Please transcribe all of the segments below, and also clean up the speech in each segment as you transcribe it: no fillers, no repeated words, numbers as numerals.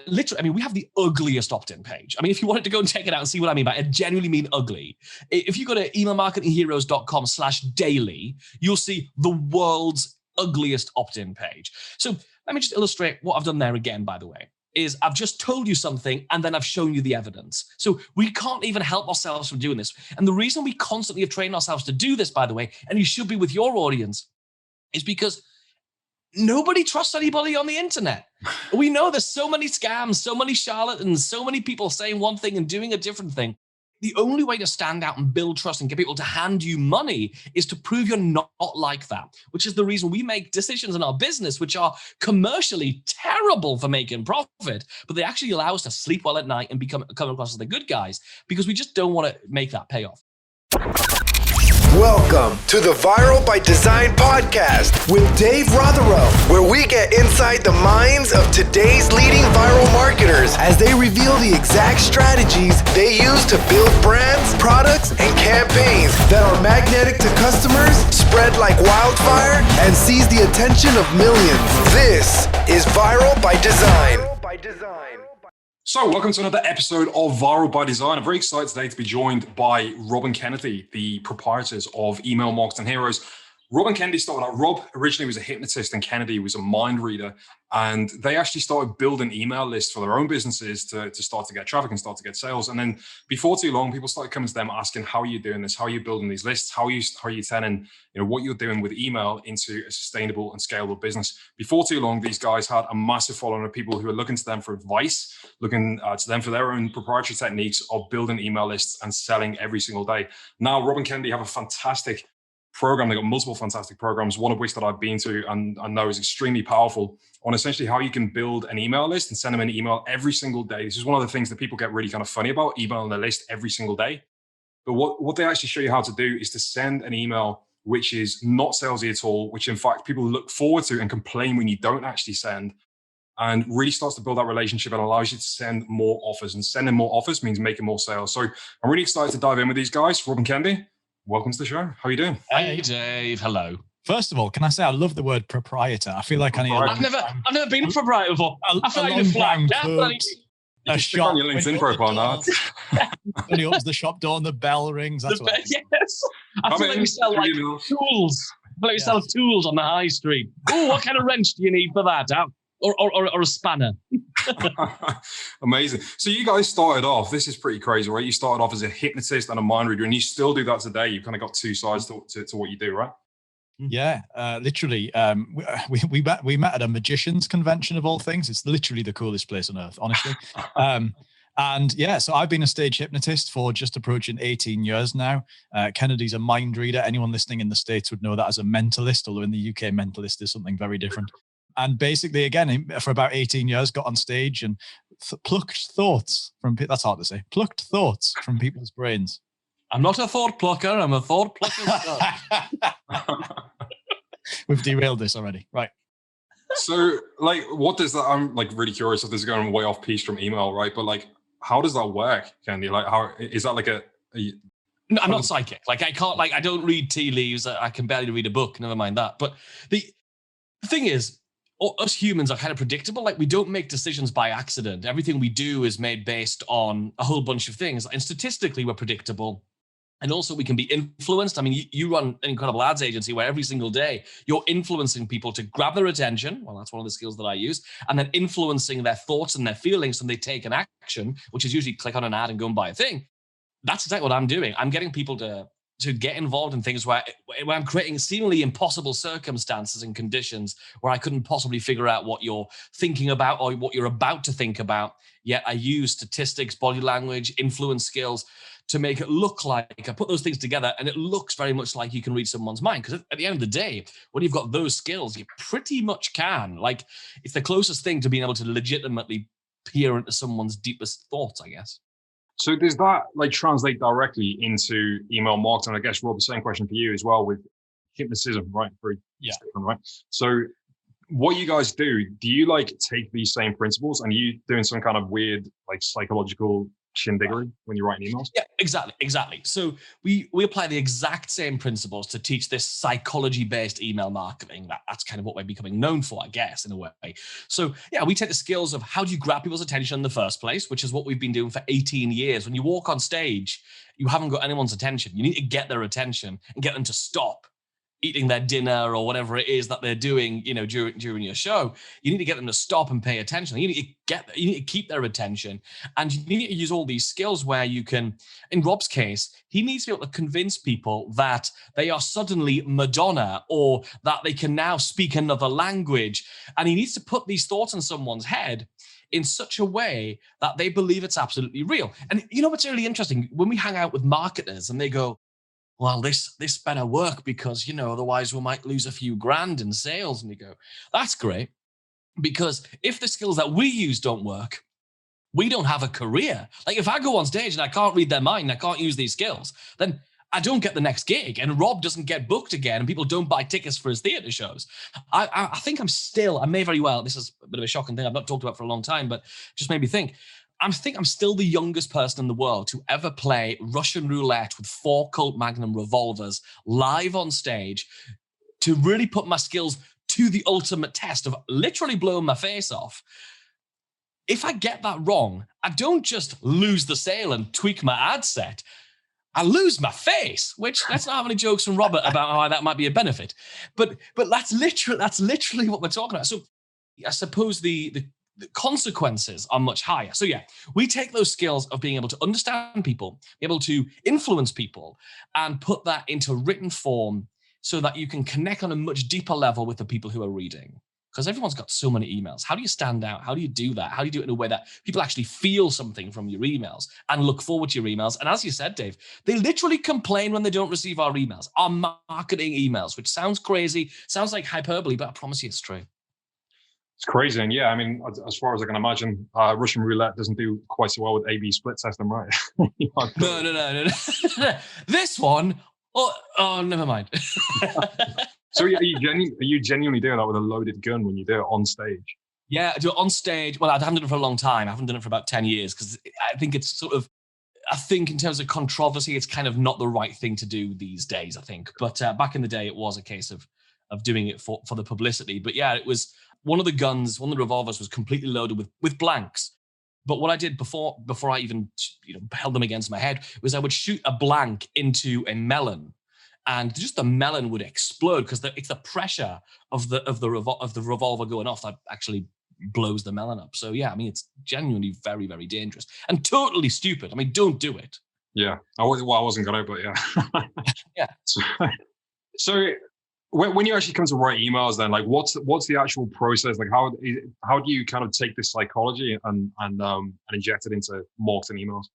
Literally, I mean, we have the ugliest opt-in page. I mean, if you wanted to go and check it out and see what I mean by it, I genuinely mean ugly. If you go to emailmarketingheroes.com/daily, you'll see the world's ugliest opt-in page. So let me just illustrate what I've done there again, by the way, is I've just told you something and then I've shown you the evidence. So we can't even help ourselves from doing this. And the reason we constantly have trained ourselves to do this, by the way, and you should be with your audience, is because nobody trusts anybody on the internet. We know there's so many scams, so many charlatans, so many people saying one thing and doing a different thing. The only way to stand out and build trust and get people to hand you money is to prove you're not like that, which is the reason we make decisions in our business, which are commercially terrible for making profit, but they actually allow us to sleep well at night and come across as the good guys, because we just don't want to make that payoff. Welcome to the Viral by Design podcast with Dave Rotherow, where we get inside the minds of today's leading viral marketers as they reveal the exact strategies they use to build brands, products, and campaigns that are magnetic to customers, spread like wildfire, and seize the attention of millions. This is Viral by Design. So welcome to another episode of Viral by Design. I'm very excited today to be joined by Rob and Kennedy, the proprietors of Email Marketing Heroes. Rob and Kennedy started out. Rob originally was a hypnotist and Kennedy was a mind reader. And they actually started building email lists for their own businesses to start to get traffic and start to get sales. And then before too long, people started coming to them asking, how are you doing this? How are you building these lists? How are you turning what you're doing with email into a sustainable and scalable business? Before too long, these guys had a massive following of people who are looking to them for advice, looking to them for their own proprietary techniques of building email lists and selling every single day. Now, Rob and Kennedy have a fantastic program. They've got multiple fantastic programs, one of which that I've been to and I know is extremely powerful on essentially how you can build an email list and send them an email every single day. This is one of the things that people get really kind of funny about, emailing their list every single day. But what they actually show you how to do is to send an email which is not salesy at all, which in fact people look forward to and complain when you don't actually send, and really starts to build that relationship and allows you to send more offers. And sending more offers means making more sales. So I'm really excited to dive in with these guys. Rob and Kennedy, welcome to the show. How are you doing? Hey, Dave. Hello. First of all, can I say I love the word proprietor? I feel like I need. I've never been a proprietor before. I feel like you're flagged down. A shop on your LinkedIn profile now. When he opens the shop door and the bell rings. That's what. Yes. I feel like we sell like tools. I feel like we sell tools on the high street. Oh, what kind of wrench do you need for that? Or a spanner. Amazing. So you guys started off, this is pretty crazy, right? You started off as a hypnotist and a mind reader, and you still do that today. You've kind of got two sides to what you do, right? Yeah, literally. We met at a magician's convention of all things. It's literally the coolest place on earth, honestly. And yeah, so I've been a stage hypnotist for just approaching 18 years now. Kennedy's a mind reader. Anyone listening in the States would know that as a mentalist, although in the UK, mentalist is something very different. And basically, again, for about 18 years, got on stage and plucked thoughts from, that's hard to say, plucked thoughts from people's brains. I'm not a thought plucker, I'm a thought plucker. We've derailed this already. Right. So, what does that, I'm really curious if this is going way off piece from email, right? But how does that work, Candy? How is that No, I'm not psychic. I can't, I don't read tea leaves. I can barely read a book, never mind that. But the thing is, us humans are kind of predictable. We don't make decisions by accident. Everything we do is made based on a whole bunch of things. And statistically, we're predictable. And also we can be influenced. I mean, you run an incredible ads agency where every single day you're influencing people to grab their attention. Well, that's one of the skills that I use. And then influencing their thoughts and their feelings, and they take an action, which is usually click on an ad and go and buy a thing. That's exactly what I'm doing. I'm getting people to get involved in things where I'm creating seemingly impossible circumstances and conditions where I couldn't possibly figure out what you're thinking about or what you're about to think about. Yet I use statistics, body language, influence skills to make it look like I put those things together and it looks very much like you can read someone's mind. Because at the end of the day, when you've got those skills, you pretty much can. It's the closest thing to being able to legitimately peer into someone's deepest thoughts, I guess. So does that translate directly into email marketing? I guess, Rob, the same question for you as well with hypnotism, right? Very different, right? So what you guys do you take these same principles and are you doing some kind of weird psychological shindiggery when you're writing emails? Yeah, exactly. So we apply the exact same principles to teach this psychology-based email marketing. That's kind of what we're becoming known for, I guess, in a way. So yeah, we take the skills of how do you grab people's attention in the first place, which is what we've been doing for 18 years. When you walk on stage, you haven't got anyone's attention. You need to get their attention and get them to stop eating their dinner or whatever it is that they're doing, during your show. You need to get them to stop and pay attention. You need to keep their attention, and you need to use all these skills where you can. In Rob's case, he needs to be able to convince people that they are suddenly Madonna or that they can now speak another language, and he needs to put these thoughts in someone's head in such a way that they believe it's absolutely real. And you know what's really interesting? When we hang out with marketers and they go, well, this better work because, otherwise we might lose a few grand in sales. And you go, that's great. Because if the skills that we use don't work, we don't have a career. Like if I go on stage and I can't read their mind, I can't use these skills, then I don't get the next gig and Rob doesn't get booked again and people don't buy tickets for his theater shows. I think I may very well, this is a bit of a shocking thing I've not talked about for a long time, but just made me think. I'm still the youngest person in the world to ever play Russian roulette with 4 Colt Magnum revolvers live on stage to really put my skills to the ultimate test of literally blowing my face off. If I get that wrong, I don't just lose the sale and tweak my ad set. I lose my face, which let's not have any jokes from Robert about how that might be a benefit. But that's literally what we're talking about. So I suppose the consequences are much higher. So yeah, we take those skills of being able to understand people, be able to influence people, and put that into written form so that you can connect on a much deeper level with the people who are reading. Because everyone's got so many emails. How do you stand out? How do you do that? How do you do it in a way that people actually feel something from your emails and look forward to your emails? And as you said, Dave, they literally complain when they don't receive our emails, our marketing emails, which sounds crazy, sounds like hyperbole, but I promise you it's true. It's crazy. And yeah, I mean, as far as I can imagine, Russian roulette doesn't do quite so well with A/B split system, right? No. This one, oh, never mind. So are you genuinely doing that with a loaded gun when you do it on stage? Yeah, I do it on stage. Well, I haven't done it for a long time. I haven't done it for about 10 years because I think it's I think in terms of controversy, it's kind of not the right thing to do these days, I think. But back in the day, it was a case of doing it for the publicity. But yeah, it was one of the revolvers was completely loaded with blanks. But what I did before I even held them against my head was I would shoot a blank into a melon, and just the melon would explode because it's the pressure of the revolver going off that actually blows the melon up. So yeah, I mean, it's genuinely very, very dangerous and totally stupid. I mean, don't do it. Yeah, I wasn't gonna, but yeah. Yeah. So when you actually come to write emails, then like what's the actual process? Like how do you kind of take this psychology and inject it into marketing emails?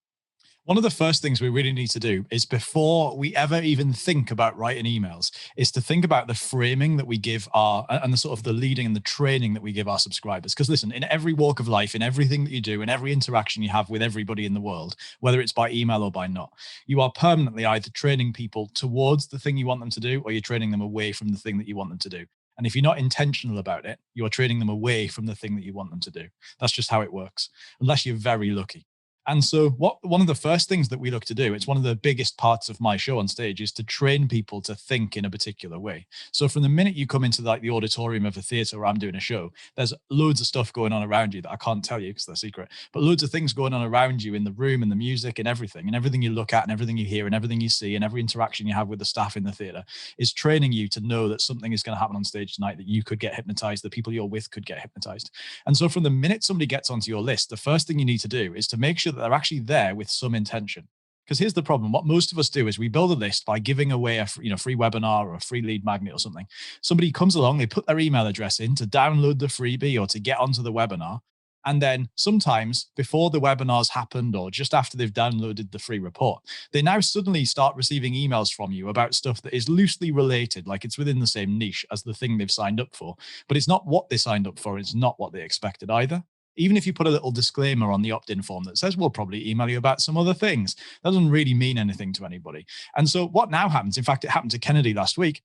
One of the first things we really need to do is, before we ever even think about writing emails, is to think about the framing that we give and the sort of the leading and the training that we give our subscribers. Because listen, in every walk of life, in everything that you do, in every interaction you have with everybody in the world, whether it's by email or by not, you are permanently either training people towards the thing you want them to do, or you're training them away from the thing that you want them to do. And if you're not intentional about it, you are training them away from the thing that you want them to do. That's just how it works, unless you're very lucky. And so one of the first things that we look to do, it's one of the biggest parts of my show on stage, is to train people to think in a particular way. So from the minute you come into the auditorium of a theater where I'm doing a show, there's loads of stuff going on around you that I can't tell you because they're secret, but loads of things going on around you in the room and the music and everything you look at and everything you hear and everything you see and every interaction you have with the staff in the theater is training you to know that something is going to happen on stage tonight, that you could get hypnotized, the people you're with could get hypnotized. And so from the minute somebody gets onto your list, the first thing you need to do is to make sure that they're actually there with some intention. Because here's the problem. What most of us do is we build a list by giving away a free webinar or a free lead magnet or something. Somebody comes along, they put their email address in to download the freebie or to get onto the webinar. And then sometimes before the webinar's happened or just after they've downloaded the free report, they now suddenly start receiving emails from you about stuff that is loosely related, like it's within the same niche as the thing they've signed up for. But it's not what they signed up for. It's not what they expected either. Even if you put a little disclaimer on the opt-in form that says, we'll probably email you about some other things, that doesn't really mean anything to anybody. And so what now happens, in fact, it happened to Kennedy last week.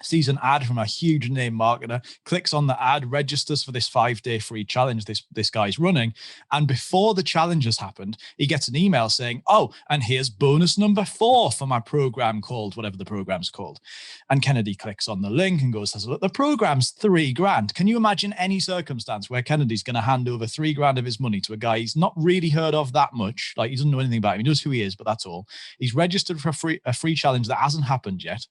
sees an ad from a huge name marketer, clicks on the ad, registers for this 5-day free challenge this guy's running. And before the challenge has happened, he gets an email saying, oh, and here's bonus number 4 for my program called whatever the program's called. And Kennedy clicks on the link and goes, look, the program's $3,000. Can you imagine any circumstance where Kennedy's going to hand over $3,000 of his money to a guy he's not really heard of that much? Like, he doesn't know anything about him. He knows who he is, but that's all. He's registered for a free challenge that hasn't happened yet.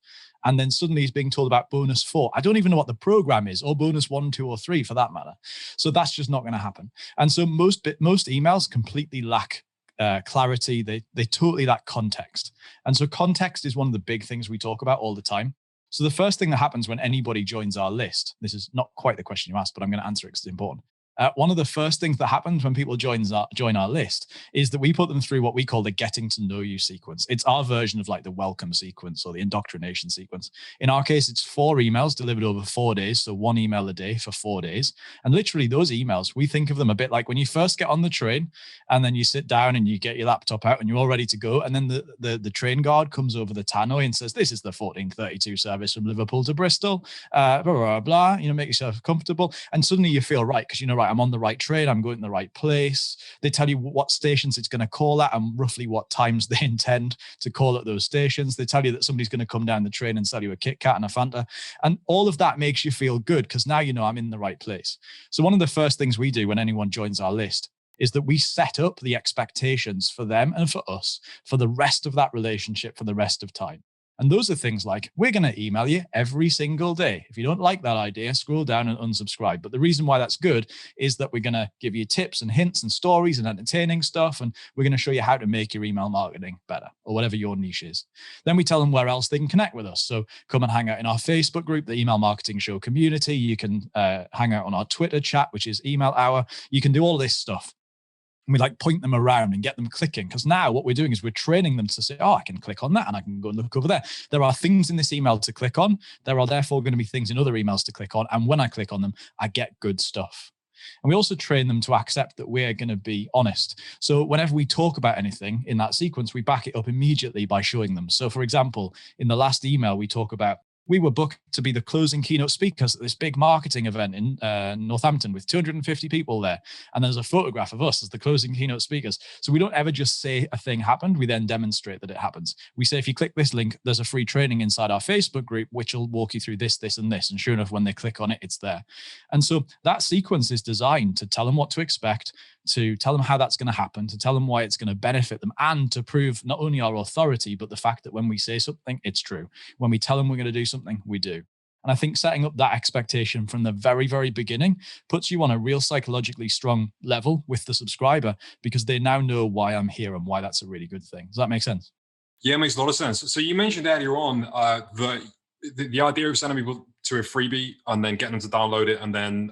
And then suddenly he's being told about bonus 4. I don't even know what the program is, or bonus 1, 2, or 3 for that matter. So that's just not going to happen. And so most emails completely lack clarity. They totally lack context. And so context is one of the big things we talk about all the time. So the first thing that happens when anybody joins our list, this is not quite the question you asked, but I'm going to answer it because it's important. One of the first things that happens when people join our list is that we put them through what we call the getting to know you sequence. It's our version of like the welcome sequence or the indoctrination sequence. In our case, it's 4 emails delivered over 4 days. So 1 email a day for 4 days. And literally those emails, we think of them a bit like when you first get on the train and then you sit down and you get your laptop out and you're all ready to go. And then the train guard comes over the tannoy and says, this is the 1432 service from Liverpool to Bristol, blah, blah, blah, make yourself comfortable. And suddenly you feel right because right, I'm on the right train, I'm going to the right place. They tell you what stations it's going to call at and roughly what times they intend to call at those stations. They tell you that somebody's going to come down the train and sell you a Kit Kat and a Fanta. And all of that makes you feel good because now I'm in the right place. So one of the first things we do when anyone joins our list is that we set up the expectations for them and for us for the rest of that relationship for the rest of time. And those are things like, we're going to email you every single day. If you don't like that idea, scroll down and unsubscribe. But the reason why that's good is that we're going to give you tips and hints and stories and entertaining stuff. And we're going to show you how to make your email marketing better or whatever your niche is. Then we tell them where else they can connect with us. So come and hang out in our Facebook group, the Email Marketing Show community. You can hang out on our Twitter chat, which is Email Hour. You can do all this stuff. And we point them around and get them clicking. Because now what we're doing is we're training them to say, oh, I can click on that and I can go and look over there. There are things in this email to click on. There are therefore going to be things in other emails to click on. And when I click on them, I get good stuff. And we also train them to accept that we're going to be honest. So whenever we talk about anything in that sequence, we back it up immediately by showing them. So for example, in the last email, we talk about, we were booked to be the closing keynote speakers at this big marketing event in Northampton with 250 people there. And there's a photograph of us as the closing keynote speakers. So we don't ever just say a thing happened. We then demonstrate that it happens. We say, if you click this link, there's a free training inside our Facebook group, which will walk you through this, this, and this. And sure enough, when they click on it, it's there. And so that sequence is designed to tell them what to expect, to tell them how that's going to happen, to tell them why it's going to benefit them, and to prove not only our authority, but the fact that when we say something, it's true. When we tell them we're going to do something, we do. And I think setting up that expectation from the very, very beginning puts you on a real psychologically strong level with the subscriber because they now know why I'm here and why that's a really good thing. Does that make sense? Yeah, it makes a lot of sense. So you mentioned earlier on the idea of sending people to a freebie and then getting them to download it. And then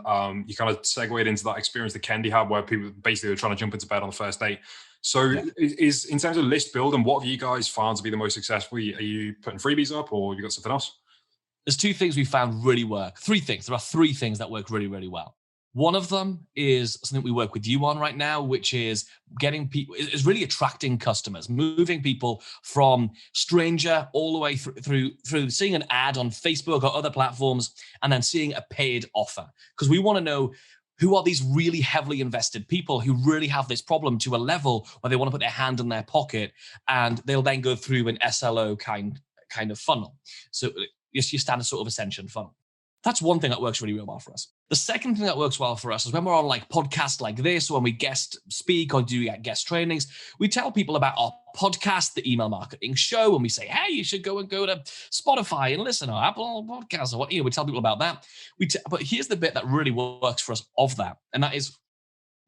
you kind of segued into that experience that Kendi had where people basically are trying to jump into bed on the first date. So is in terms of list building, what have you guys found to be the most successful? Are you putting freebies up or have you got something else? There's 2 things we found really work. 3 things. There are 3 things that work really, really well. One of them is something we work with you on right now, which is getting people, is really attracting customers, moving people from stranger all the way through seeing an ad on Facebook or other platforms and then seeing a paid offer. Because we want to know who are these really heavily invested people who really have this problem to a level where they want to put their hand in their pocket and they'll then go through an SLO kind of funnel. So it's your standard sort of ascension funnel. That's one thing that works really, really well for us. The second thing that works well for us is when we're on podcasts like this, or when we guest speak or do guest trainings, we tell people about our podcast, the Email Marketing Show, and we say, hey, you should go to Spotify and listen, or Apple Podcasts, or what, we tell people about that. But here's the bit that really works for us of that, and that is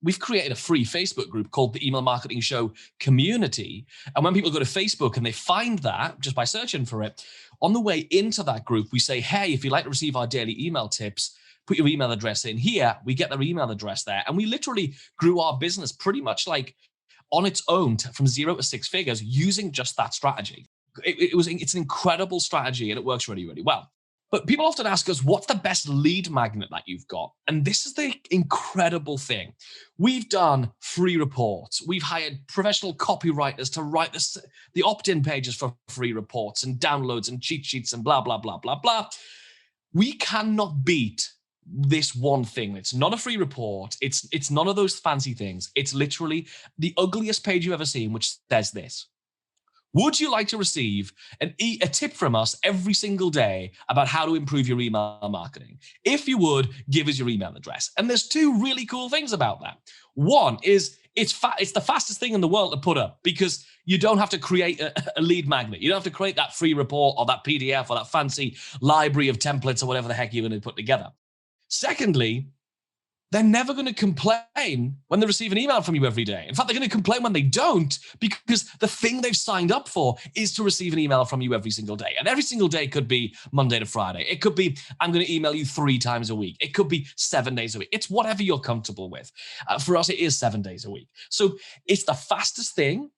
we've created a free Facebook group called the Email Marketing Show Community. And when people go to Facebook and they find that just by searching for it, on the way into that group, we say, hey, if you'd like to receive our daily email tips, put your email address in here. We get their email address there. And we literally grew our business pretty much on its own from 0 to 6 figures using just that strategy. It's an incredible strategy and it works really, really well. But people often ask us, what's the best lead magnet that you've got? And this is the incredible thing. We've done free reports. We've hired professional copywriters to write the opt-in pages for free reports and downloads and cheat sheets and blah, blah, blah, blah, blah. We cannot beat this one thing. It's not a free report. It's none of those fancy things. It's literally the ugliest page you've ever seen, which says this. Would you like to receive a tip from us every single day about how to improve your email marketing? If you would, give us your email address. And there's two really cool things about that. One is it's the fastest thing in the world to put up because you don't have to create a lead magnet. You don't have to create that free report or that PDF or that fancy library of templates or whatever the heck you're going to put together. Secondly, they're never going to complain when they receive an email from you every day. In fact, they're going to complain when they don't, because the thing they've signed up for is to receive an email from you every single day. And every single day could be Monday to Friday. It could be, I'm going to email you 3 times a week. It could be 7 days a week. It's whatever you're comfortable with. For us, it is 7 days a week. So it's the fastest thing.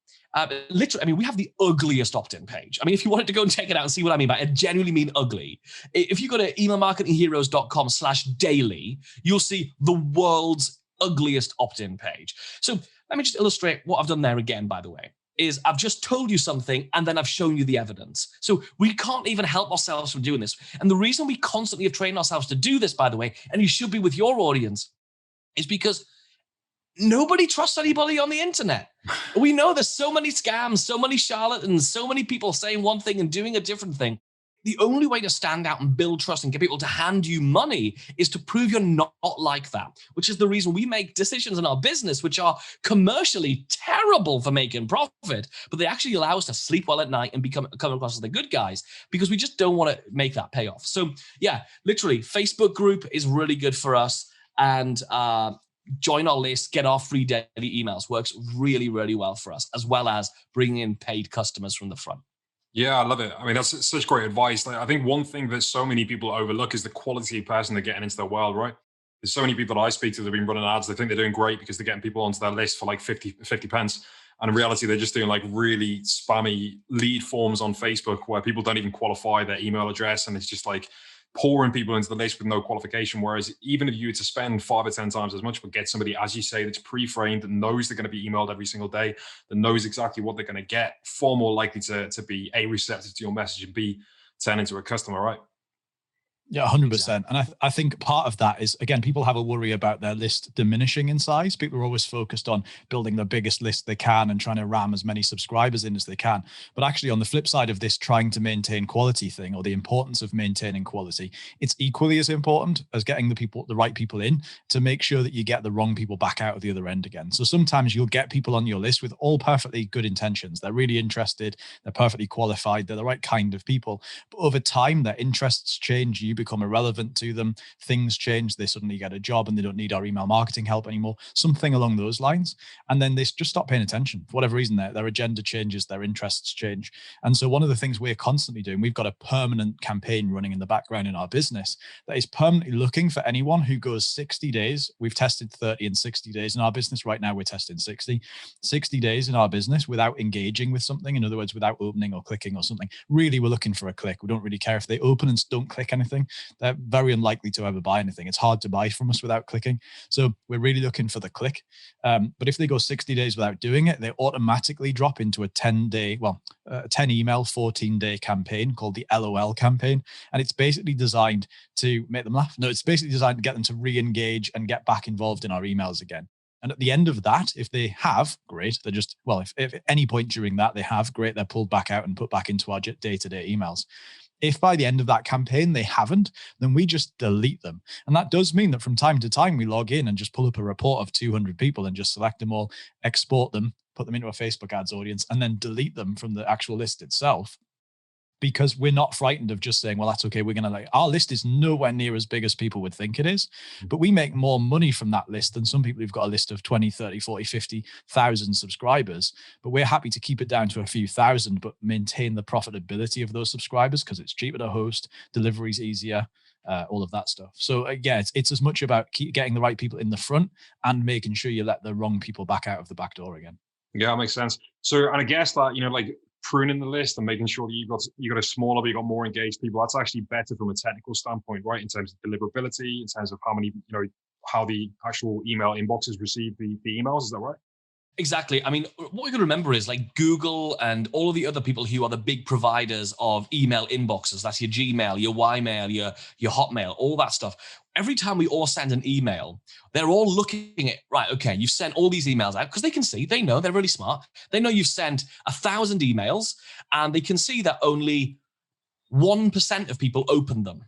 Literally, I mean, we have the ugliest opt-in page. I mean, if you wanted to go and check it out and see what I mean by it, I genuinely mean ugly. If you go to emailmarketingheroes.com/daily, you'll see the world's ugliest opt-in page. So let me just illustrate what I've done there again, by the way, is I've just told you something and then I've shown you the evidence. So we can't even help ourselves from doing this. And the reason we constantly have trained ourselves to do this, by the way, and you should be with your audience, is because nobody trusts anybody on the internet. We know there's so many scams, so many charlatans, so many people saying one thing and doing a different thing. The only way to stand out and build trust and get people to hand you money is to prove you're not like that, which is the reason we make decisions in our business, which are commercially terrible for making profit, but they actually allow us to sleep well at night and come across as the good guys, because we just don't want to make that pay off. So yeah, literally Facebook group is really good for us. And, join our list, get our free daily emails. Works really, really well for us, as well as bringing in paid customers from the front. Yeah, I love it. I mean, that's such great advice. Like, I think one thing that so many people overlook is the quality of person they're getting into their world, right? There's so many people that I speak to that have been running ads. They think they're doing great because they're getting people onto their list for like 50 pence. And in reality, they're just doing like really spammy lead forms on Facebook where people don't even qualify their email address. And it's just like pouring people into the list with no qualification. Whereas even if you were to spend 5 or 10 times as much, but get somebody, as you say, that's pre-framed, that knows they're going to be emailed every single day, that knows exactly what they're going to get, far more likely to be A, receptive to your message, and B, turn into a customer, right? Yeah, 100%. And I think part of that is, again, people have a worry about their list diminishing in size. People are always focused on building the biggest list they can and trying to ram as many subscribers in as they can. But actually, on the flip side of this trying to maintain quality thing, or the importance of maintaining quality, it's equally as important as getting the right people in to make sure that you get the wrong people back out of the other end again. So sometimes you'll get people on your list with all perfectly good intentions. They're really interested. They're perfectly qualified. They're the right kind of people. But over time, their interests change. You become irrelevant to them. Things change. They suddenly get a job and they don't need our email marketing help anymore. Something along those lines. And then they just stop paying attention. For whatever reason, their agenda changes, their interests change. And so one of the things we're constantly doing, we've got a permanent campaign running in the background in our business that is permanently looking for anyone who goes 60 days. We've tested 30 and 60 days in our business. Right now, we're testing 60 days in our business without engaging with something. In other words, without opening or clicking or something. Really, we're looking for a click. We don't really care if they open and don't click anything. They're very unlikely to ever buy anything. It's hard to buy from us without clicking. So we're really looking for the click. But if they go 60 days without doing it, they automatically drop into a 10 email, 14-day campaign called the LOL campaign. And it's basically designed to make them laugh. No, it's basically designed to get them to re-engage and get back involved in our emails again. And at the end of that, if they have, great. They're just, well, if at any point during that they have, great, they're pulled back out and put back into our day-to-day emails. If by the end of that campaign they haven't, then we just delete them. And that does mean that from time to time we log in and just pull up a report of 200 people and just select them all, export them, put them into a Facebook ads audience, and then delete them from the actual list itself. Because we're not frightened of just saying, well, that's okay. We're going to our list is nowhere near as big as people would think it is, but we make more money from that list than some people who've got a list of 20, 30, 40, 50,000 subscribers. But we're happy to keep it down to a few thousand, but maintain the profitability of those subscribers because it's cheaper to host, delivery's easier, all of that stuff. So yeah, it's as much about getting the right people in the front and making sure you let the wrong people back out of the back door again. Yeah, that makes sense. So, and I guess that, like pruning the list and making sure that you got a smaller, but you got more engaged people, that's actually better from a technical standpoint, right? In terms of deliverability, in terms of how many, how the actual email inboxes receive the emails. Is that right? Exactly. I mean, what we got to remember is like Google and all of the other people who are the big providers of email inboxes. That's your Gmail, your Ymail, your Hotmail, all that stuff. Every time we all send an email, they're all looking at, right, okay, you've sent all these emails out because they can see, they know, they're really smart. They know you've sent 1,000 emails and they can see that only 1% of people open them.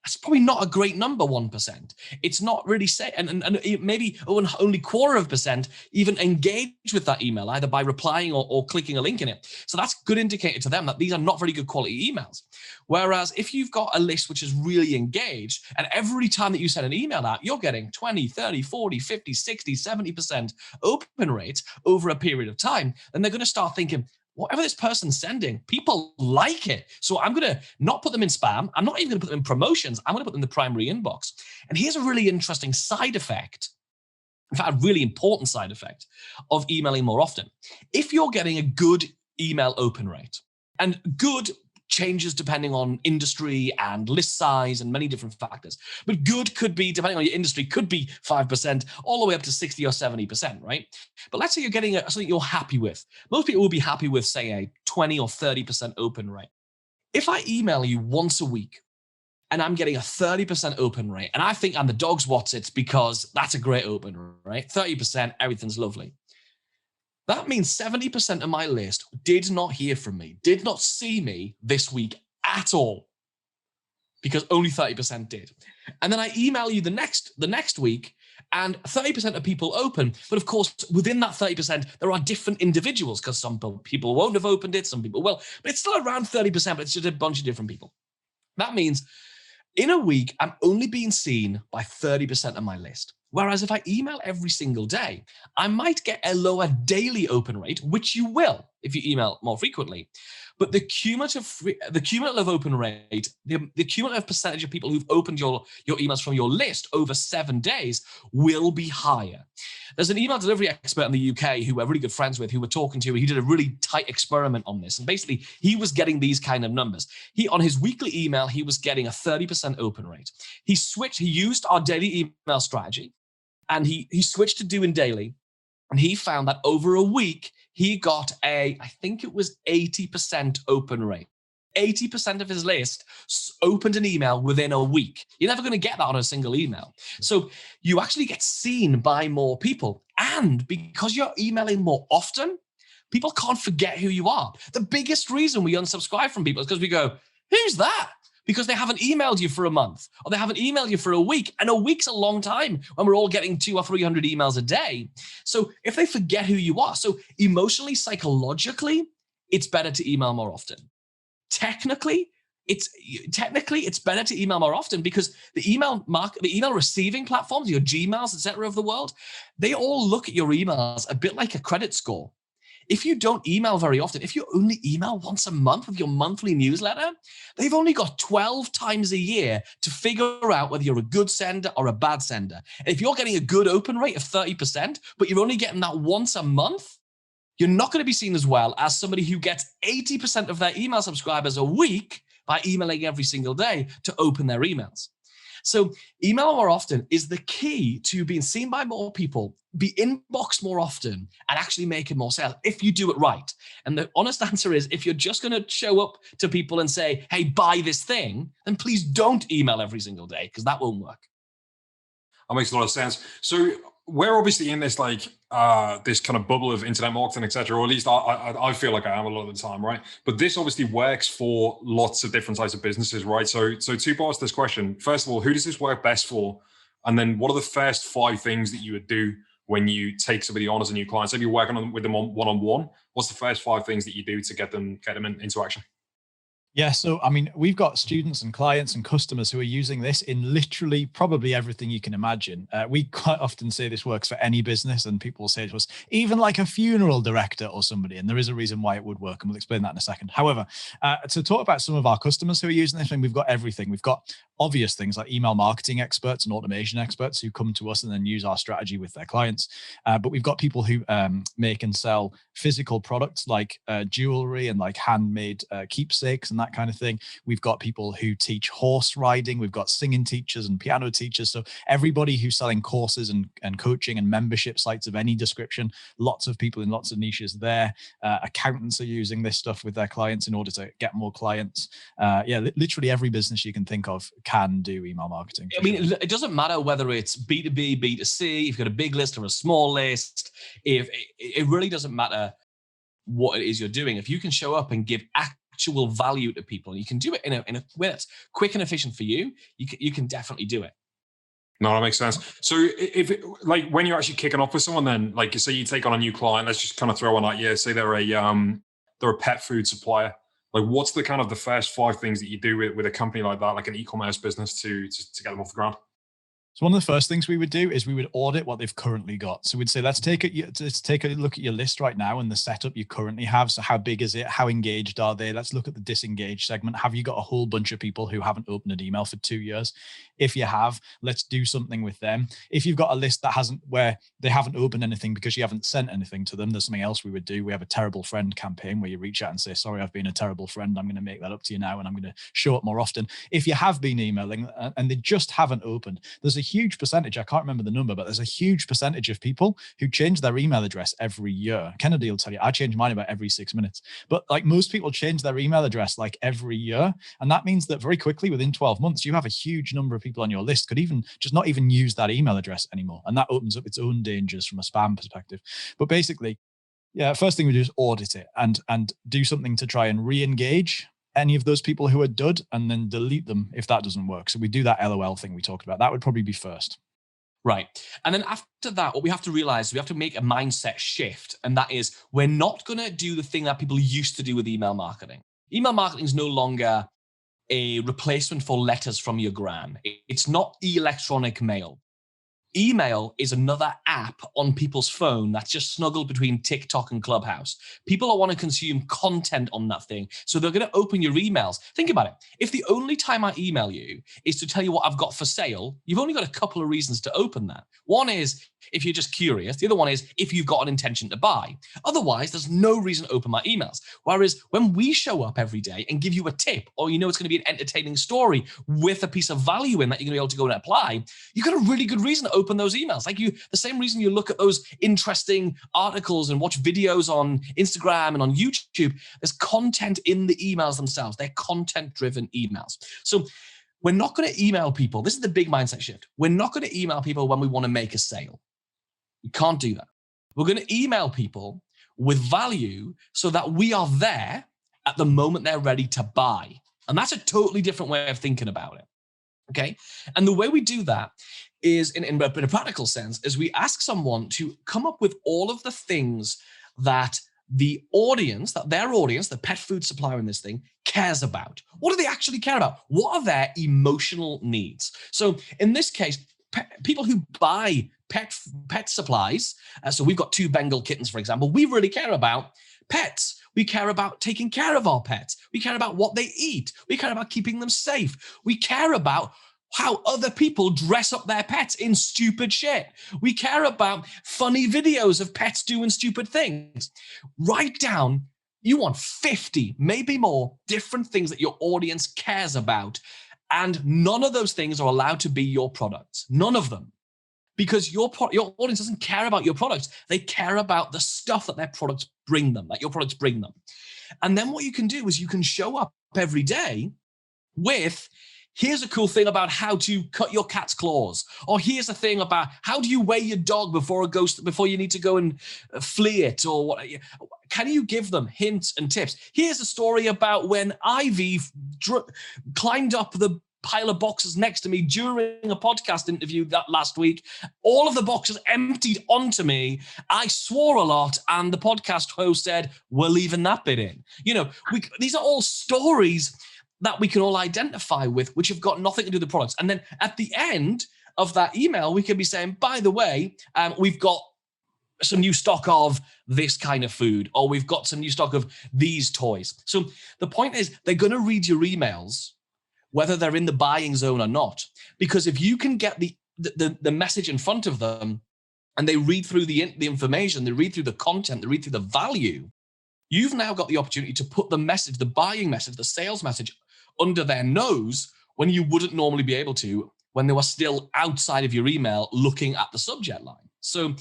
That's probably not a great number, 1%. It's not really say, and maybe only 0.25% even engage with that email, either by replying or clicking a link in it. So that's a good indicator to them that these are not very good quality emails. Whereas if you've got a list which is really engaged, and every time that you send an email out, you're getting 20, 30, 40, 50, 60, 70% open rate over a period of time, then they're going to start thinking, whatever this person's sending, people like it. So I'm going to not put them in spam. I'm not even going to put them in promotions. I'm going to put them in the primary inbox. And here's a really interesting side effect, in fact, a really important side effect of emailing more often. If you're getting a good email open rate, and good changes depending on industry and list size and many different factors. But good could be, depending on your industry, could be 5% all the way up to 60 or 70%, right? But let's say you're getting something you're happy with. Most people will be happy with, say, a 20 or 30% open rate. If I email you once a week and I'm getting a 30% open rate, and I think I'm the dog's what's it because that's a great open rate, 30%, everything's lovely. That means 70% of my list did not hear from me, did not see me this week at all, because only 30% did. And then I email you the next week, and 30% of people open. But of course, within that 30%, there are different individuals, because some people won't have opened it, some people will. But it's still around 30%, but it's just a bunch of different people. That means in a week, I'm only being seen by 30% of my list. Whereas if I email every single day, I might get a lower daily open rate, which you will if you email more frequently. But the cumulative open rate, the cumulative percentage of people who've opened your emails from your list over 7 days will be higher. There's an email delivery expert in the UK who we're really good friends with, who we're talking to. He did a really tight experiment on this. And basically, he was getting these kind of numbers. On his weekly email, he was getting a 30% open rate. He used our daily email strategy, and he switched to doing daily. And he found that over a week, he got I think it was 80% open rate. 80% of his list opened an email within a week. You're never going to get that on a single email. So you actually get seen by more people. And because you're emailing more often, people can't forget who you are. The biggest reason we unsubscribe from people is because we go, who's that? Because they haven't emailed you for a month, or they haven't emailed you for a week. And a week's a long time when we're all getting 200 or 300 emails a day. So if they forget who you are, so emotionally, psychologically, it's better to email more often. Technically, it's better to email more often, because the email receiving platforms, your Gmails, etc. of the world, they all look at your emails a bit like a credit score. If you don't email very often, if you only email once a month with your monthly newsletter, they've only got 12 times a year to figure out whether you're a good sender or a bad sender. And if you're getting a good open rate of 30%, but you're only getting that once a month, you're not going to be seen as well as somebody who gets 80% of their email subscribers a week by emailing every single day to open their emails. So email more often is the key to being seen by more people, be inboxed more often, and actually making more sales if you do it right. And the honest answer is, if you're just going to show up to people and say, hey, buy this thing, then please don't email every single day, because that won't work. That makes a lot of sense. So we're obviously in this this kind of bubble of internet marketing, etc., or at least I feel like I am a lot of the time, right? But this obviously works for lots of different types of businesses, right? So two parts to this question. First of all, who does this work best for? And then what are the first 5 things that you would do when you take somebody on as a new client? So if you're working with them on one-on-one, what's the first 5 things that you do to get them into action? Yeah, so I mean, we've got students and clients and customers who are using this in literally probably everything you can imagine. We quite often say this works for any business, and people will say to us, even like a funeral director or somebody, and there is a reason why it would work, and we'll explain that in a second. However, to talk about some of our customers who are using this, and we've got everything. We've got obvious things like email marketing experts and automation experts who come to us and then use our strategy with their clients. But we've got people who make and sell physical products like jewelry and like handmade keepsakes and that kind of thing. We've got people who teach horse riding. We've got singing teachers and piano teachers. So everybody who's selling courses and coaching and membership sites of any description, lots of people in lots of niches there. Accountants are using this stuff with their clients in order to get more clients. Literally every business you can think of can do email marketing. I mean, it doesn't matter whether it's B2B, B2C, if you've got a big list or a small list. If it really doesn't matter what it is you're doing. If you can show up and give actual value to people, and you can do it in a way that's quick and efficient for you, you can definitely do it. No, that makes sense. So like when you're actually kicking off with someone, then like say you take on a new client, let's just kind of throw on like, yeah, say they're a pet food supplier. Like what's the kind of the first 5 things that you do with a company like that, like an e-commerce business to get them off the ground? So one of the first things we would do is we would audit what they've currently got. So we'd say, let's take a look at your list right now and the setup you currently have. So how big is it? How engaged are they? Let's look at the disengaged segment. Have you got a whole bunch of people who haven't opened an email for 2 years? If you have, let's do something with them. If you've got a list where they haven't opened anything because you haven't sent anything to them, there's something else we would do. We have a terrible friend campaign where you reach out and say, sorry, I've been a terrible friend. I'm going to make that up to you now, and I'm going to show up more often. If you have been emailing and they just haven't opened, there's a huge percentage, I can't remember the number, but there's a huge percentage of people who change their email address every year. Kennedy will tell you, I change mine about every 6 minutes. But like most people change their email address like every year. And that means that very quickly, within 12 months, you have a huge number of people on your list could even just not even use that email address anymore. And that opens up its own dangers from a spam perspective. But basically, yeah, first thing we do is audit it and do something to try and re-engage any of those people who are dud, and then delete them if that doesn't work. So we do that LOL thing we talked about. That would probably be first. Right. And then after that, what we have to realize, we have to make a mindset shift. And that is, we're not going to do the thing that people used to do with email marketing. Email marketing is no longer a replacement for letters from your gran. It's not electronic mail. Email is another app on people's phone that's just snuggled between TikTok and Clubhouse. People want to consume content on that thing, so they're going to open your emails. Think about it. If the only time I email you is to tell you what I've got for sale, you've only got a couple of reasons to open that. One is if you're just curious. The other one is if you've got an intention to buy. Otherwise, there's no reason to open my emails. Whereas when we show up every day and give you a tip, or you know it's going to be an entertaining story with a piece of value in that you're going to be able to go and apply, you've got a really good reason to open those emails. Like the same reason you look at those interesting articles and watch videos on Instagram and on YouTube, there's content in the emails themselves. They're content-driven emails. So we're not going to email people. This is the big mindset shift. We're not going to email people when we want to make a sale. You can't do that. We're going to email people with value so that we are there at the moment they're ready to buy. And that's a totally different way of thinking about it. Okay. And the way we do that is in a practical sense, is we ask someone to come up with all of the things that the audience, the pet food supplier in this thing, cares about. What do they actually care about? What are their emotional needs? So in this case, people who buy pet supplies, so we've got 2 Bengal kittens, for example, we really care about pets. We care about taking care of our pets. We care about what they eat. We care about keeping them safe. We care about how other people dress up their pets in stupid shit. We care about funny videos of pets doing stupid things. Write down, you want 50, maybe more, different things that your audience cares about. And none of those things are allowed to be your products. None of them. Because your audience doesn't care about your products. They care about the stuff that their products bring them, that your products bring them. And then what you can do is you can show up every day with, here's a cool thing about how to cut your cat's claws. Or here's a thing about how do you weigh your dog before you need to go and flea it, or what. Can you give them hints and tips? Here's a story about when Ivy climbed up the pile of boxes next to me during a podcast interview that last week. All of the boxes emptied onto me. I swore a lot, and the podcast host said, "We're leaving that bit in." These are all stories that we can all identify with, which have got nothing to do with the products. And then at the end of that email, we can be saying, by the way, we've got some new stock of this kind of food, or we've got some new stock of these toys. So the point is, they're going to read your emails, whether they're in the buying zone or not, because if you can get the message in front of them and they read through the information, they read through the content, they read through the value, you've now got the opportunity to put the message, the buying message, the sales message under their nose when you wouldn't normally be able to when they were still outside of your email looking at the subject line. So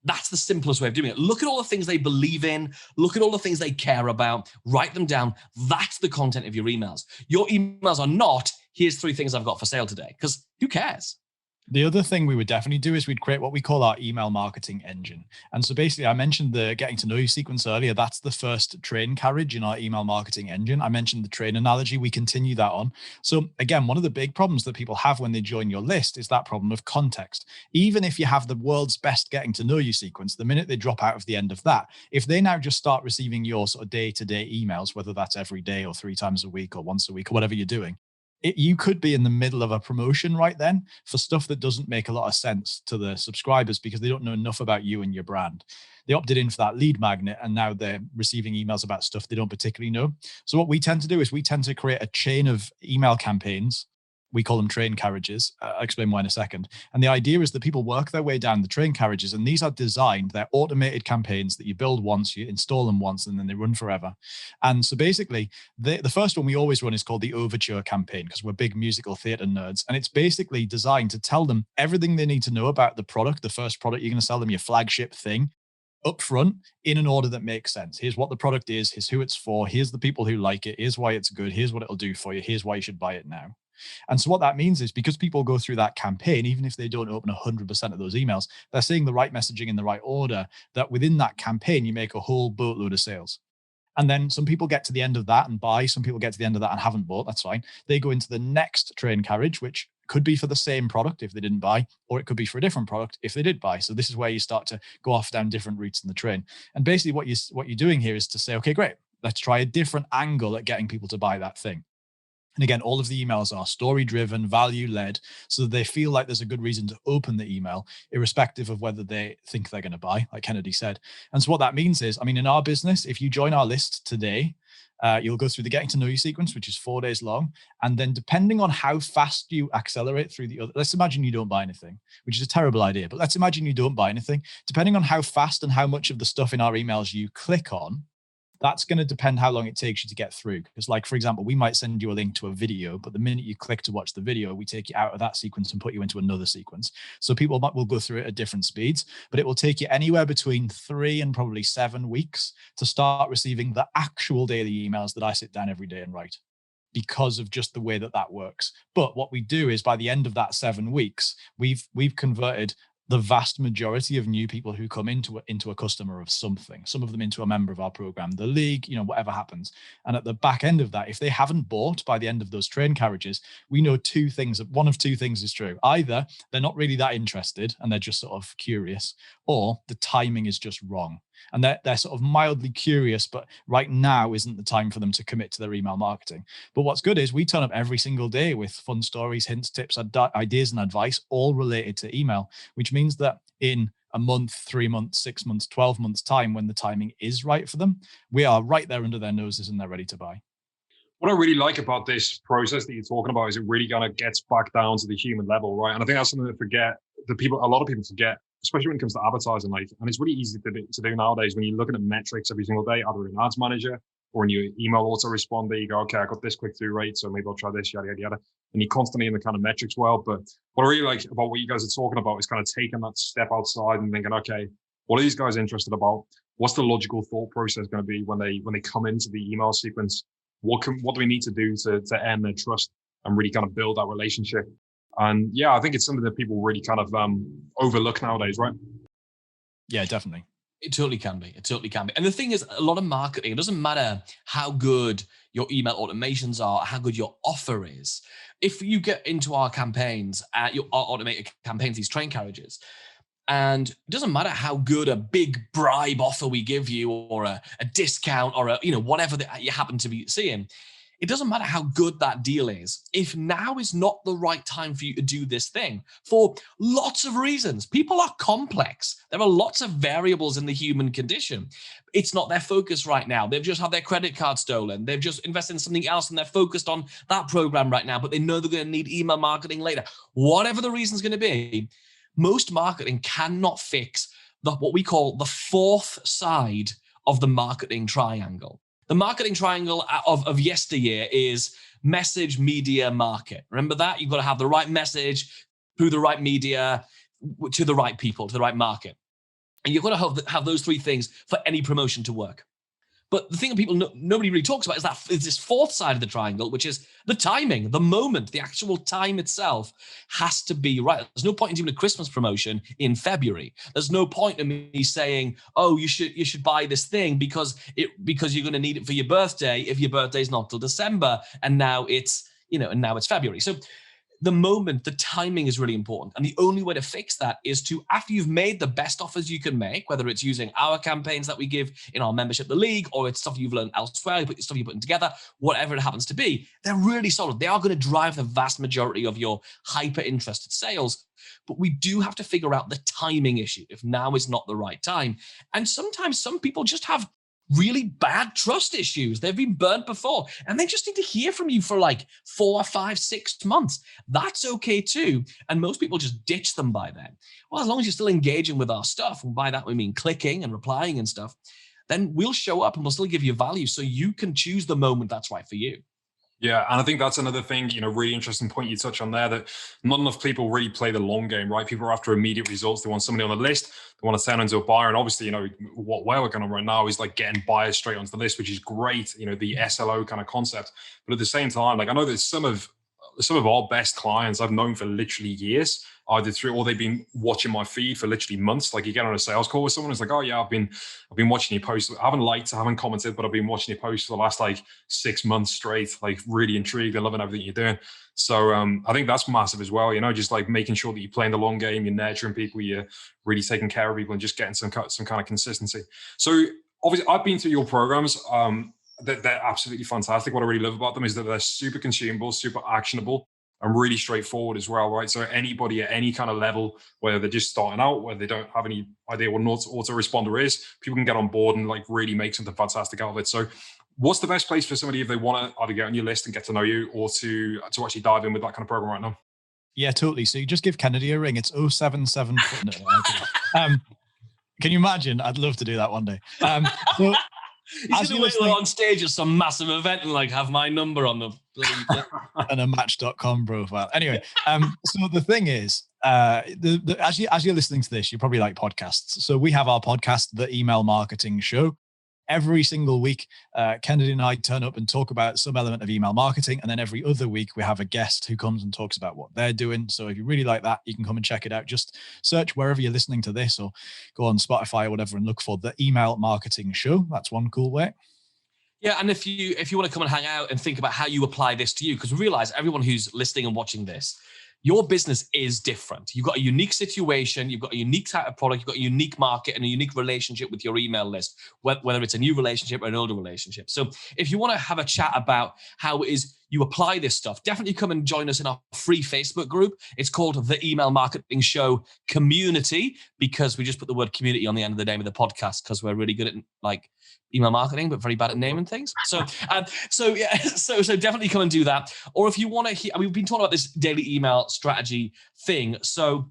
that's the simplest way of doing it. Look at all the things they believe in. Look at all the things they care about. Write them down. That's the content of your emails. Your emails are not, here's 3 things I've got for sale today, because who cares? The other thing we would definitely do is we'd create what we call our email marketing engine. And so basically, I mentioned the getting to know you sequence earlier. That's the first train carriage in our email marketing engine. I mentioned the train analogy. We continue that on. So again, one of the big problems that people have when they join your list is that problem of context. Even if you have the world's best getting to know you sequence, the minute they drop out of the end of that, if they now just start receiving your sort of day-to-day emails, whether that's every day or 3 times a week or once a week or whatever you're doing, you could be in the middle of a promotion right then for stuff that doesn't make a lot of sense to the subscribers because they don't know enough about you and your brand. They opted in for that lead magnet and now they're receiving emails about stuff they don't particularly know. So what we tend to do is we tend to create a chain of email campaigns. We call them train carriages. I'll explain why in a second. And the idea is that people work their way down the train carriages, and these are designed, they're automated campaigns that you build once, you install them once, and then they run forever. And so basically, the first one we always run is called the Overture campaign, because we're big musical theater nerds. And it's basically designed to tell them everything they need to know about the product, the first product you're going to sell them, your flagship thing, up front in an order that makes sense. Here's what the product is, here's who it's for, here's the people who like it, here's why it's good, here's what it'll do for you, here's why you should buy it now. And so what that means is because people go through that campaign, even if they don't open 100% of those emails, they're seeing the right messaging in the right order, that within that campaign, you make a whole boatload of sales. And then some people get to the end of that and buy, some people get to the end of that and haven't bought, that's fine. They go into the next train carriage, which could be for the same product if they didn't buy, or it could be for a different product if they did buy. So this is where you start to go off down different routes in the train. And basically what you're doing here is to say, okay, great, let's try a different angle at getting people to buy that thing. And again, all of the emails are story-driven, value-led, so that they feel like there's a good reason to open the email, irrespective of whether they think they're going to buy, like Kennedy said. And so what that means is, I mean, in our business, if you join our list today, you'll go through the getting to know you sequence, which is 4 days long. And then depending on how fast you accelerate through the other, let's imagine you don't buy anything, which is a terrible idea, but let's imagine you don't buy anything. Depending on how fast and how much of the stuff in our emails you click on, that's going to depend how long it takes you to get through. Because like, for example, we might send you a link to a video, but the minute you click to watch the video, we take you out of that sequence and put you into another sequence. So people will go through it at different speeds, but it will take you anywhere between 3 and probably 7 weeks to start receiving the actual daily emails that I sit down every day and write, because of just the way that works. But what we do is by the end of that 7 weeks, we've converted the vast majority of new people who come into a customer of something, some of them into a member of our program, the league, whatever happens. And at the back end of that, if they haven't bought by the end of those train carriages, we know 2 things. One of 2 things is true. Either they're not really that interested and they're just sort of curious, or the timing is just wrong. And they're sort of mildly curious, but right now isn't the time for them to commit to their email marketing. But what's good is we turn up every single day with fun stories, hints, tips, ideas, and advice, all related to email, which means that in a month, 3 months, 6 months, 12 months time, when the timing is right for them, we are right there under their noses and they're ready to buy. What I really like about this process that you're talking about is it really kind of gets back down to the human level, right? And I think that's something that a lot of people forget, especially when it comes to advertising. And it's really easy to do nowadays when you're looking at metrics every single day, either in Ads Manager or in your email autoresponder. You go, okay, I got this click-through rate, so maybe I'll try this, yada, yada, yada. And you're constantly in the kind of metrics world. But what I really like about what you guys are talking about is kind of taking that step outside and thinking, okay, what are these guys interested about? What's the logical thought process going to be when they come into the email sequence? What do we need to do to earn their trust and really kind of build that relationship? And yeah, I think it's something that people really kind of overlook nowadays, right? Yeah, definitely. It totally can be. It totally can be. And the thing is, a lot of marketing, it doesn't matter how good your email automations are, how good your offer is. If you get into our campaigns, our automated campaigns, these train carriages, and it doesn't matter how good a big bribe offer we give you or a discount or whatever that you happen to be seeing, it doesn't matter how good that deal is. If now is not the right time for you to do this thing for lots of reasons. People are complex. There are lots of variables in the human condition. It's not their focus right now. They've just had their credit card stolen. They've just invested in something else and they're focused on that program right now, but they know they're going to need email marketing later. Whatever the reason's going to be, most marketing cannot fix what we call the fourth side of the marketing triangle. The marketing triangle of yesteryear is message, media, market. Remember that? You've got to have the right message through the right media to the right people, to the right market. And you've got to have those three things for any promotion to work. But the thing that people nobody really talks about is this fourth side of the triangle, which is the timing, the moment, the actual time itself has to be right. There's no point in doing a Christmas promotion in February. There's no point in me saying, oh, you should buy this thing because you're going to need it for your birthday if your birthday's not till December and now it's February. So the moment, the timing is really important. And the only way to fix that is to, after you've made the best offers you can make, whether it's using our campaigns that we give in our membership, the league, or it's stuff you've learned elsewhere, stuff you're putting together, whatever it happens to be, they're really solid. They are going to drive the vast majority of your hyper-interested sales. But we do have to figure out the timing issue, if now is not the right time. And sometimes some people just have really bad trust issues. They've been burnt before and they just need to hear from you for like 4, 5, 6 months. That's okay too. And most people just ditch them by then. Well, as long as you're still engaging with our stuff, and by that we mean clicking and replying and stuff, then we'll show up and we'll still give you value so you can choose the moment that's right for you. Yeah, and I think that's another thing, really interesting point you touch on there, that not enough people really play the long game, right? People are after immediate results. They want somebody on the list. They want to turn into a buyer. And obviously, what we're working on right now is like getting buyers straight onto the list, which is great, the SLO kind of concept. But at the same time, like I know that some of our best clients I've known for literally years, either through or they've been watching my feed for literally months. Like you get on a sales call with someone, it's like, oh yeah, I've been watching your posts. I haven't liked, I haven't commented, but I've been watching your posts for the last like 6 months straight, like really intrigued and loving everything you're doing. So I think that's massive as well, just like making sure that you're playing the long game, you're nurturing people, you're really taking care of people and just getting some kind of consistency. So obviously I've been through your programs. They're absolutely fantastic. What I really love about them is that they're super consumable, super actionable, and really straightforward as well, right? So anybody at any kind of level, whether they're just starting out, whether they don't have any idea what an autoresponder is, people can get on board and like really make something fantastic out of it. So what's the best place for somebody if they want to either get on your list and get to know you, or to actually dive in with that kind of program right now? Yeah, totally. So you just give Kennedy a ring. It's 077. Can you imagine? I'd love to do that one day. So, He's going to on stage at some massive event and like have my number on the and a Match.com profile. Anyway, so the thing is, as you're listening to this, you probably like podcasts. So we have our podcast, The Email Marketing Show. Every single week, Kennedy and I turn up and talk about some element of email marketing. And then every other week, we have a guest who comes and talks about what they're doing. So if you really like that, you can come and check it out. Just search wherever you're listening to this, or go on Spotify or whatever and look for The Email Marketing Show. That's one cool way. Yeah, and if you want to come and hang out and think about how you apply this to you, because realize everyone who's listening and watching this, your business is different. You've got a unique situation, you've got a unique type of product, you've got a unique market and a unique relationship with your email list, whether it's a new relationship or an older relationship. So if you want to have a chat about how it is you apply this stuff, definitely come and join us in our free Facebook group. It's called The Email Marketing Show Community, because we just put the word community on the end of the name of the podcast because we're really good at like email marketing, but very bad at naming things. So definitely come and do that. Or if you want to hear, we've been talking about this daily email strategy thing. So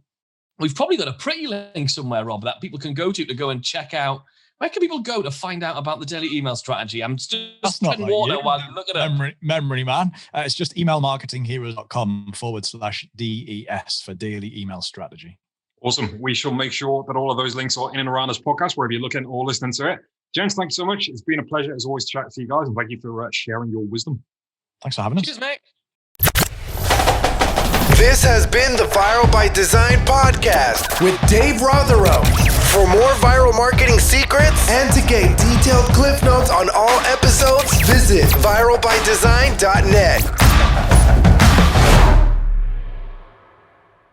we've probably got a pretty link somewhere, Rob, that people can go to and check out. Where can people go to find out about the daily email strategy? I'm just treading water while you look at it. Memory man. It's just emailmarketingheroes.com/DES for daily email strategy. Awesome. We shall make sure that all of those links are in and around this podcast, wherever you're looking or listening to it. Gents, thanks so much. It's been a pleasure as always to chat to you guys, and thank you for sharing your wisdom. Thanks for having us. Cheers, mate. This has been the Viral by Design podcast with Dave Rotherow. For more viral marketing secrets, get detailed cliff notes on all episodes, visit viralbydesign.net.